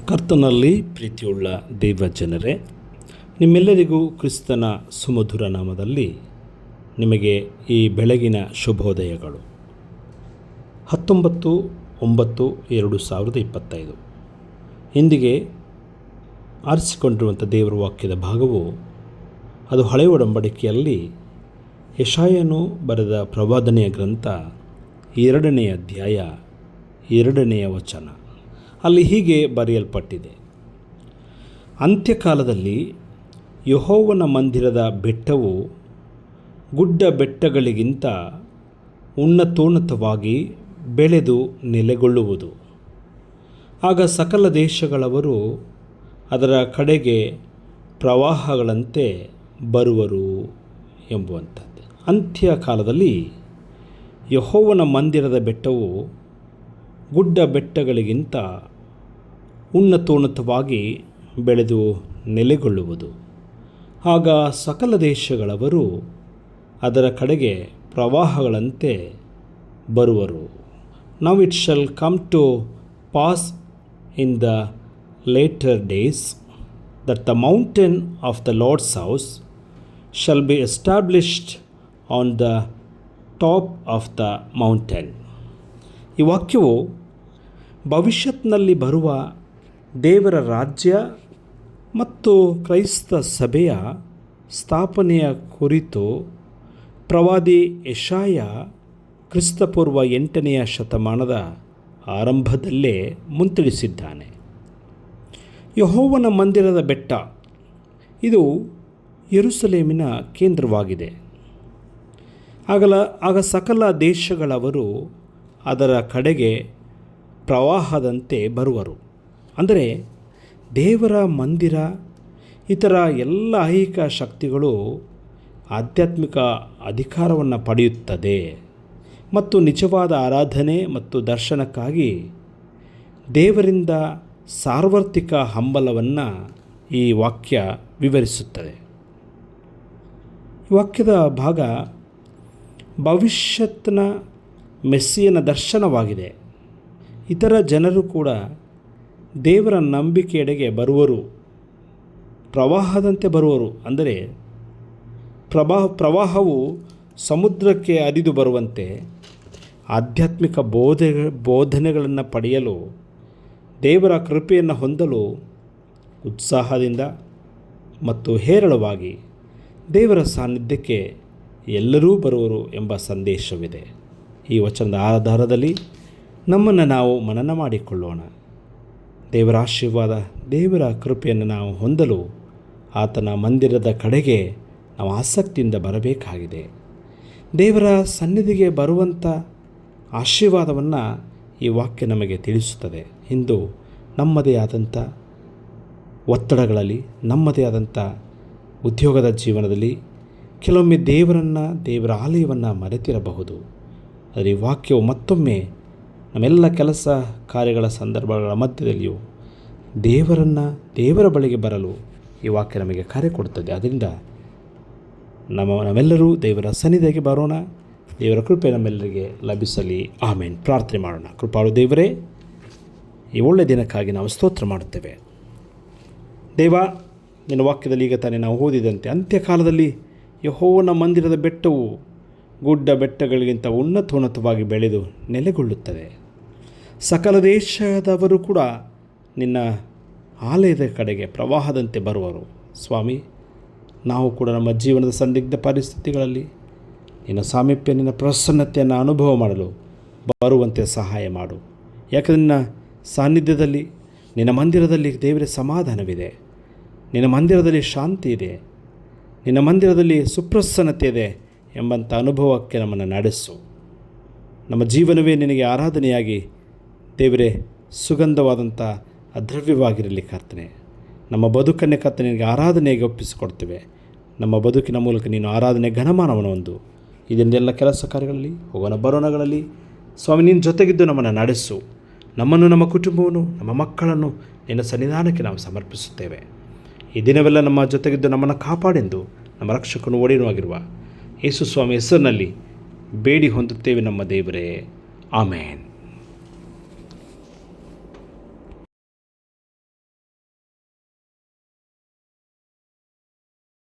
ಕರ್ತನಲ್ಲಿ ಪ್ರೀತಿಯುಳ್ಳ ದೈವ ಜನರೇ, ನಿಮ್ಮೆಲ್ಲರಿಗೂ ಕ್ರಿಸ್ತನ ಸುಮಧುರ ನಾಮದಲ್ಲಿ ನಿಮಗೆ ಈ ಬೆಳಗಿನ ಶುಭೋದಯಗಳು. 19/9/2025 ಇಂದಿಗೆ ಆರಿಸಿಕೊಂಡಿರುವಂಥ ದೇವರ ವಾಕ್ಯದ ಭಾಗವು ಅದು ಹಳೆಯ ಒಡಂಬಡಿಕೆಯಲ್ಲಿ ಯೆಶಾಯನು ಬರೆದ ಪ್ರವಾದನೆಯ ಗ್ರಂಥ 2ನೇ ಅಧ್ಯಾಯ 2ನೇ ವಚನ. ಅಲ್ಲಿ ಹೀಗೆ ಬರೆಯಲ್ಪಟ್ಟಿದೆ: ಅಂತ್ಯಕಾಲದಲ್ಲಿ ಯೆಹೋವನ ಮಂದಿರದ ಬೆಟ್ಟವು ಗುಡ್ಡ ಬೆಟ್ಟಗಳಿಗಿಂತ ಉನ್ನತೋನ್ನತವಾಗಿ ಬೆಳೆದು ನೆಲೆಗೊಳ್ಳುವುದು. ಆಗ ಸಕಲ ದೇಶಗಳವರು ಅದರ ಕಡೆಗೆ ಪ್ರವಾಹಗಳಂತೆ ಬರುವರು ಎಂಬುವಂಥದ್ದು. ಅಂತ್ಯಕಾಲದಲ್ಲಿ ಯೆಹೋವನ ಮಂದಿರದ ಬೆಟ್ಟವು ಗುಡ್ಡ ಬೆಟ್ಟಗಳಿಗಿಂತ ಉನ್ನತೋನ್ನತವಾಗಿ ಬೆಳೆದು ನೆಲೆಗೊಳ್ಳುವುದು. ಆಗ ಸಕಲ ದೇಶಗಳವರು ಅದರ ಕಡೆಗೆ ಪ್ರವಾಹಗಳಂತೆ ಬರುವರು. Now it shall come to pass in the later days that the mountain of the Lord's house shall be established on the top of the mountain. ಈ ವಾಕ್ಯವು ಭವಿಷ್ಯತ್ನಲ್ಲಿ ಬರುವ ದೇವರ ರಾಜ್ಯ ಮತ್ತು ಕ್ರೈಸ್ತ ಸಭೆಯ ಸ್ಥಾಪನೆಯ ಕುರಿತು ಪ್ರವಾದಿ ಯೆಶಾಯ ಕ್ರಿಸ್ತಪೂರ್ವ 8ನೇ ಶತಮಾನದ ಆರಂಭದಲ್ಲೇ ಮುಂತಿಳಿಸಿದ್ದಾನೆ. ಯೆಹೋವನ ಮಂದಿರದ ಬೆಟ್ಟ ಇದು ಯೆರೂಸಲೇಮಿನ ಕೇಂದ್ರವಾಗಿದೆ. ಆಗ ಸಕಲ ದೇಶಗಳವರು ಅದರ ಕಡೆಗೆ ಪ್ರವಾಹದಂತೆ ಬರುವರು. ಅಂದರೆ ದೇವರ ಮಂದಿರ ಇತರ ಎಲ್ಲ ಐಹಿಕ ಶಕ್ತಿಗಳು ಆಧ್ಯಾತ್ಮಿಕ ಅಧಿಕಾರವನ್ನು ಪಡೆಯುತ್ತದೆ ಮತ್ತು ನಿಜವಾದ ಆರಾಧನೆ ಮತ್ತು ದರ್ಶನಕ್ಕಾಗಿ ದೇವರಿಂದ ಸಾರ್ವತ್ರಿಕ ಹಂಬಲವನ್ನು ಈ ವಾಕ್ಯ ವಿವರಿಸುತ್ತದೆ. ಈ ವಾಕ್ಯದ ಭಾಗ ಭವಿಷ್ಯತ್ನ ಮೆಸ್ಸಿಯನ ದರ್ಶನವಾಗಿದೆ. ಇತರ ಜನರು ಕೂಡ ದೇವರ ನಂಬಿಕೆಯೆಡೆಗೆ ಬರುವರು, ಪ್ರವಾಹದಂತೆ ಬರುವರು. ಅಂದರೆ ಪ್ರವಾಹವು ಸಮುದ್ರಕ್ಕೆ ಹರಿದು ಬರುವಂತೆ ಆಧ್ಯಾತ್ಮಿಕ ಬೋಧನೆಗಳನ್ನು ಪಡೆಯಲು, ದೇವರ ಕೃಪೆಯನ್ನು ಹೊಂದಲು ಉತ್ಸಾಹದಿಂದ ಮತ್ತು ಹೇರಳವಾಗಿ ದೇವರ ಸಾನ್ನಿಧ್ಯಕ್ಕೆ ಎಲ್ಲರೂ ಬರುವರು ಎಂಬ ಸಂದೇಶವಿದೆ. ಈ ವಚನದ ಆಧಾರದಲ್ಲಿ ನಮ್ಮನ್ನು ನಾವು ಮನನ ಮಾಡಿಕೊಳ್ಳೋಣ. ದೇವರ ಆಶೀರ್ವಾದ, ದೇವರ ಕೃಪೆಯನ್ನು ನಾವು ಹೊಂದಲು ಆತನ ಮಂದಿರದ ಕಡೆಗೆ ನಾವು ಆಸಕ್ತಿಯಿಂದ ಬರಬೇಕಾಗಿದೆ. ದೇವರ ಸನ್ನಿಧಿಗೆ ಬರುವಂಥ ಆಶೀರ್ವಾದವನ್ನು ಈ ವಾಕ್ಯ ನಮಗೆ ತಿಳಿಸುತ್ತದೆ. ಇಂದು ನಮ್ಮದೇ ಆದಂಥ ಒತ್ತಡಗಳಲ್ಲಿ, ನಮ್ಮದೇ ಆದಂಥ ಉದ್ಯೋಗದ ಜೀವನದಲ್ಲಿ ಕೆಲವೊಮ್ಮೆ ದೇವರ ಆಲಯವನ್ನು ಮರೆತಿರಬಹುದು. ಆದರೆ ಈ ವಾಕ್ಯವು ಮತ್ತೊಮ್ಮೆ ನಮ್ಮೆಲ್ಲ ಕೆಲಸ ಕಾರ್ಯಗಳ ಸಂದರ್ಭಗಳ ಮಧ್ಯದಲ್ಲಿಯೂ ದೇವರ ಬಳಿಗೆ ಬರಲು ಈ ವಾಕ್ಯ ನಮಗೆ ಕರೆ ಕೊಡುತ್ತದೆ. ಅದರಿಂದ ನಾವೆಲ್ಲರೂ ದೇವರ ಸನ್ನಿಧಿಗೆ ಬರೋಣ. ದೇವರ ಕೃಪೆ ನಮ್ಮೆಲ್ಲರಿಗೆ ಲಭಿಸಲಿ. ಆಮೇನ್. ಪ್ರಾರ್ಥನೆ ಮಾಡೋಣ. ಕೃಪಾಳು ದೇವರೇ, ಈ ಒಳ್ಳೆಯ ದಿನಕ್ಕಾಗಿ ನಾವು ಸ್ತೋತ್ರ ಮಾಡುತ್ತೇವೆ. ದೇವ, ನಿನ್ನ ವಾಕ್ಯದಲ್ಲಿ ಈಗ ತಾನೇ ನಾವು ಓದಿದಂತೆ ಅಂತ್ಯಕಾಲದಲ್ಲಿ ಯೆಹೋವನ ಮಂದಿರದ ಬೆಟ್ಟವು ಗುಡ್ಡ ಬೆಟ್ಟಗಳಿಗಿಂತ ಉನ್ನತೋನ್ನತವಾಗಿ ಬೆಳೆದು ನೆಲೆಗೊಳ್ಳುತ್ತದೆ. ಸಕಲ ದೇಶದವರು ಕೂಡ ನಿನ್ನ ಆಲಯದ ಕಡೆಗೆ ಪ್ರವಾಹದಂತೆ ಬರುವರು. ಸ್ವಾಮಿ, ನಾವು ಕೂಡ ನಮ್ಮ ಜೀವನದ ಸಂದಿಗ್ಧ ಪರಿಸ್ಥಿತಿಗಳಲ್ಲಿ ನಿನ್ನ ಸಾಮೀಪ್ಯ, ನಿನ್ನ ಪ್ರಸನ್ನತೆಯನ್ನು ಅನುಭವ ಮಾಡಲು ಬರುವಂತೆ ಸಹಾಯ ಮಾಡು. ಯಾಕಂದರೆ ನಿನ್ನ ಸಾನ್ನಿಧ್ಯದಲ್ಲಿ, ನಿನ್ನ ಮಂದಿರದಲ್ಲಿ ದೇವರ ಸಮಾಧಾನವಿದೆ, ನಿನ್ನ ಮಂದಿರದಲ್ಲಿ ಶಾಂತಿ ಇದೆ, ನಿನ್ನ ಮಂದಿರದಲ್ಲಿ ಸುಪ್ರಸನ್ನತೆ ಇದೆ ಎಂಬಂಥ ಅನುಭವಕ್ಕೆ ನಮ್ಮನ್ನು ನಡೆಸು. ನಮ್ಮ ಜೀವನವೇ ನಿನಗೆ ಆರಾಧನೆಯಾಗಿ ದೇವರೇ ಸುಗಂಧವಾದಂಥ ದ್ರವ್ಯವಾಗಿರಲಿ ಕರ್ತನೆ. ನಮ್ಮ ಬದುಕನ್ನೇ ಕರ್ತನೆ ನಿನಗೆ ಆರಾಧನೆಯಾಗಿ ಒಪ್ಪಿಸಿಕೊಡ್ತೇವೆ. ನಮ್ಮ ಬದುಕಿನ ಮೂಲಕ ನೀನು ಆರಾಧನೆ ಘನಮಾನವನ್ನು ಹೊಂದು ಇದನ್ನೆಲ್ಲ ಕೆಲಸ ಕಾರ್ಯಗಳಲ್ಲಿ, ಹೋಗೋಣ ಬರೋಣಗಳಲ್ಲಿ ಸ್ವಾಮಿ ನಿನ್ನ ಜೊತೆಗಿದ್ದು ನಮ್ಮನ್ನು ನಡೆಸು. ನಮ್ಮನ್ನು, ನಮ್ಮ ಕುಟುಂಬವನ್ನು, ನಮ್ಮ ಮಕ್ಕಳನ್ನು ನಿನ್ನ ಸನ್ನಿಧಾನಕ್ಕೆ ನಾವು ಸಮರ್ಪಿಸುತ್ತೇವೆ. ಈ ದಿನವೆಲ್ಲ ನಮ್ಮ ಜೊತೆಗಿದ್ದು ನಮ್ಮನ್ನು ಕಾಪಾಡೆಂದು ನಮ್ಮ ರಕ್ಷಕನು ಒಡೆಯನುವಾಗಿರುವ ಯೇಸು ಸ್ವಾಮಿ ಹೆಸರಿನಲ್ಲಿ ಬೇಡಿ ಹೊಂದುತ್ತೇವೆ ನಮ್ಮ ದೇವರೇ. ಆಮೇನ್.